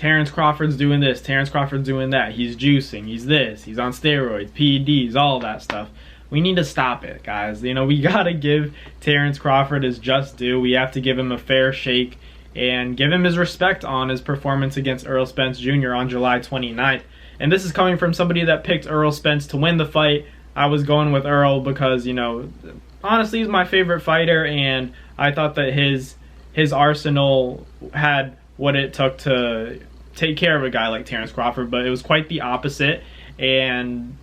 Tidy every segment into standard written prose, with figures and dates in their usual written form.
Terence Crawford's doing this, Terence Crawford's doing that, he's juicing, he's this, he's on steroids, PEDs, all of that stuff. We need to stop it, guys. You know, we gotta give Terence Crawford his just due. We have to give him a fair shake and give him his respect on his performance against Errol Spence Jr. on July 29th. And this is coming from somebody that picked Errol Spence to win the fight. I was going with Errol because, you know, honestly, he's my favorite fighter, and I thought that his arsenal had what it took to take care of a guy like Terence Crawford, but it was quite the opposite. And,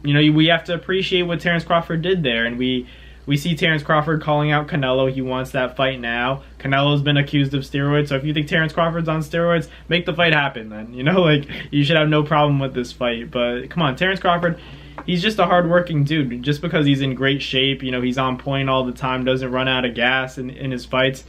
you know, we have to appreciate what Terence Crawford did there, and we see Terence Crawford calling out Canelo. He wants that fight now. Canelo's been accused of steroids, so if you think Terence Crawford's on steroids, make the fight happen then. You know, like, you should have no problem with this fight. But come on, Terence Crawford, he's just a hardworking dude. Just because he's in great shape, you know, he's on point all the time, doesn't run out of gas in his fights,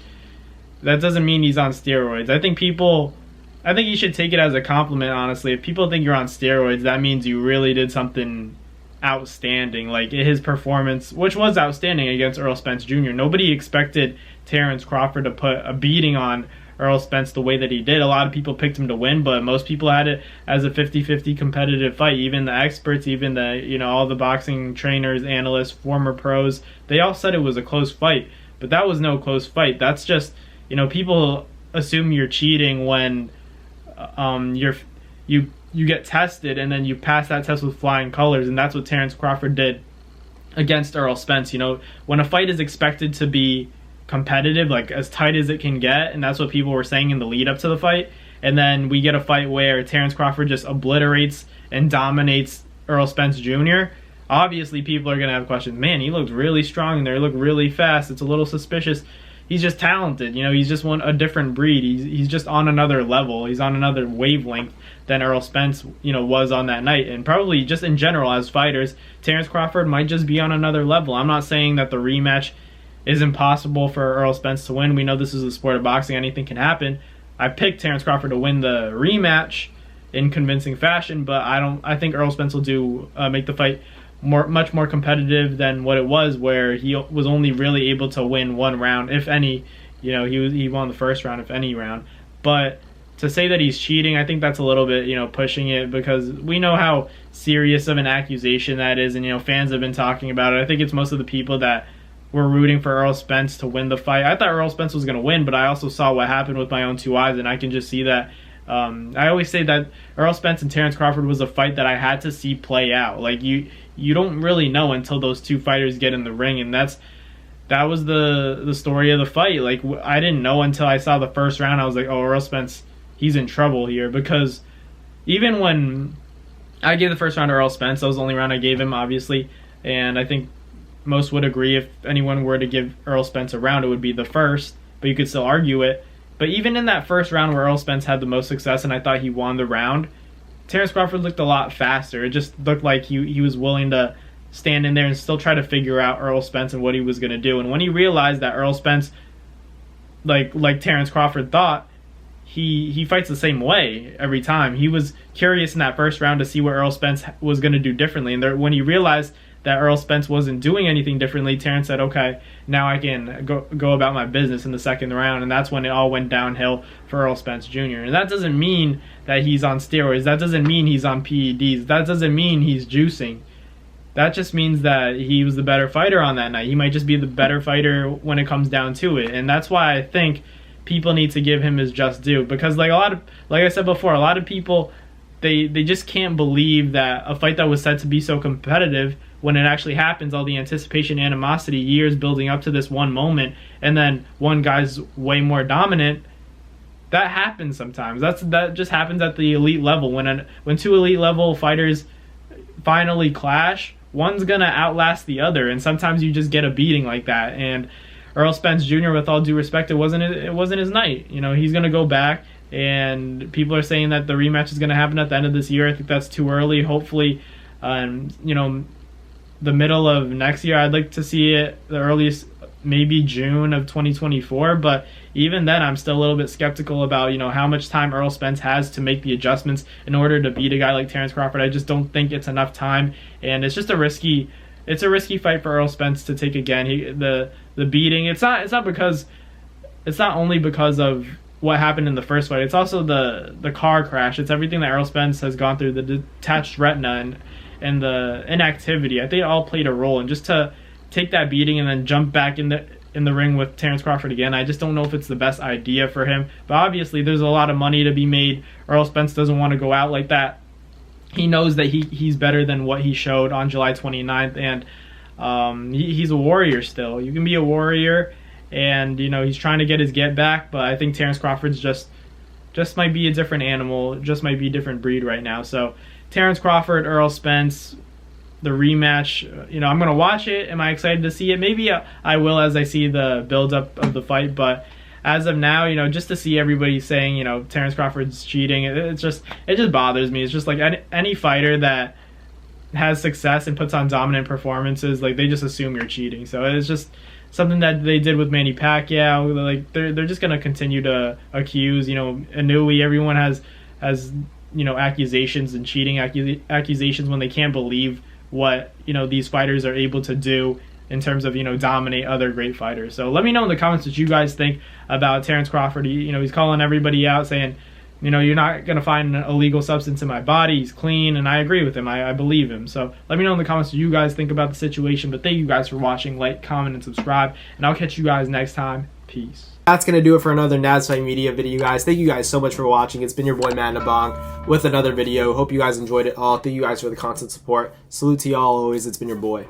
that doesn't mean he's on steroids. I think you should take it as a compliment, honestly. If people think you're on steroids, that means you really did something outstanding. Like his performance, which was outstanding against Errol Spence Jr. Nobody expected Terence Crawford to put a beating on Errol Spence the way that he did. A lot of people picked him to win, but most people had it as a 50-50 competitive fight. Even the experts, even the, you know, all the boxing trainers, analysts, former pros, they all said it was a close fight. But that was no close fight. That's just, you know, people assume you're cheating when you get tested and then you pass that test with flying colors, and that's what Terence Crawford did against Errol Spence. You know, when a fight is expected to be competitive, like as tight as it can get, and that's what people were saying in the lead up to the fight, and then we get a fight where Terence Crawford just obliterates and dominates Errol Spence Jr., obviously people are going to have questions. Man, he looked really strong there, he looked really fast, it's a little suspicious. He's just talented, you know, he's just a different breed. He's just on another level. He's on another wavelength than Errol Spence, you know, was on that night. And probably just in general as fighters, Terence Crawford might just be on another level. I'm not saying that the rematch is impossible for Errol Spence to win. We know this is a sport of boxing, anything can happen. I picked Terence Crawford to win the rematch in convincing fashion, but I think Errol Spence will make the fight much more competitive than what it was, where he was only really able to win one round, if any. You know, he won the first round, if any round. But to say that he's cheating, I think that's a little bit, you know, pushing it, because we know how serious of an accusation that is, and, you know, fans have been talking about it. I think it's most of the people that were rooting for Errol Spence to win the fight. I thought Errol Spence was going to win, but I also saw what happened with my own two eyes, and I can just see that. I always say that Errol Spence and Terence Crawford was a fight that I had to see play out. Like, you don't really know until those two fighters get in the ring, and that was the story of the fight. Like, I didn't know until I saw the first round. I was like, oh, Errol Spence, he's in trouble here, because even when I gave the first round to Errol Spence, that was the only round I gave him, obviously, and I think most would agree if anyone were to give Errol Spence a round, it would be the first, but you could still argue it. But even in that first round where Errol Spence had the most success and I thought he won the round, Terence Crawford looked a lot faster. It just looked like he was willing to stand in there and still try to figure out Errol Spence and what he was going to do. And when he realized that Errol Spence, like Terence Crawford thought, he fights the same way every time. He was curious in that first round to see what Errol Spence was going to do differently. And when he realized that Errol Spence wasn't doing anything differently, Terence said, okay, now I can go about my business in the second round. And that's when it all went downhill for Errol Spence Jr. And that doesn't mean that he's on steroids. That doesn't mean he's on PEDs. That doesn't mean he's juicing. That just means that he was the better fighter on that night. He might just be the better fighter when it comes down to it. And that's why I think people need to give him his just due. Because like I said before, a lot of people, they just can't believe that a fight that was said to be so competitive, when it actually happens, all the anticipation, animosity, years building up to this one moment, and then one guy's way more dominant. That happens sometimes. That just happens at the elite level. When two elite level fighters finally clash, one's gonna outlast the other, and sometimes you just get a beating like that. And Errol Spence Jr., with all due respect, it wasn't his night. You know, he's gonna go back, and people are saying that the rematch is gonna happen at the end of this year. I think that's too early. Hopefully, you know, the middle of next year. I'd like to see it the earliest, maybe June of 2024, but even then I'm still a little bit skeptical about, you know, how much time Errol Spence has to make the adjustments in order to beat a guy like Terence Crawford. I just don't think it's enough time, and it's just a risky fight for Errol Spence to take again. The beating, it's not only because of what happened in the first fight. It's also the car crash. It's everything that Errol Spence has gone through, the detached retina and the inactivity. I think it all played a role. And just to take that beating and then jump back in the ring with Terence Crawford again, I just don't know if it's the best idea for him. But obviously, there's a lot of money to be made. Errol Spence doesn't want to go out like that. He knows that he's better than what he showed on July 29th, and he's a warrior still. You can be a warrior. And, you know, he's trying to get his get back, but I think Terence Crawford's just might be a different animal, just might be a different breed right now. So, Terence Crawford, Errol Spence, the rematch, you know, I'm going to watch it. Am I excited to see it? Maybe I will as I see the build-up of the fight, but as of now, you know, just to see everybody saying, you know, Terence Crawford's cheating, it just bothers me. It's just like any fighter that has success and puts on dominant performances, like, they just assume you're cheating. So, it's just something that they did with Manny Pacquiao. Like, they're just gonna continue to accuse, you know, Inouye. Everyone has you know, accusations and cheating accusations when they can't believe what, you know, these fighters are able to do in terms of, you know, dominate other great fighters. So let me know in the comments what you guys think about Terence Crawford. You know, he's calling everybody out, saying, you know, you're not going to find an illegal substance in my body. He's clean, and I agree with him. I believe him. So let me know in the comments what you guys think about the situation. But thank you guys for watching. Like, comment, and subscribe. And I'll catch you guys next time. Peace. That's going to do it for another Nads Fight Media video, guys. Thank you guys so much for watching. It's been your boy, Matt Nabong, with another video. Hope you guys enjoyed it all. Thank you guys for the constant support. Salute to y'all always. It's been your boy.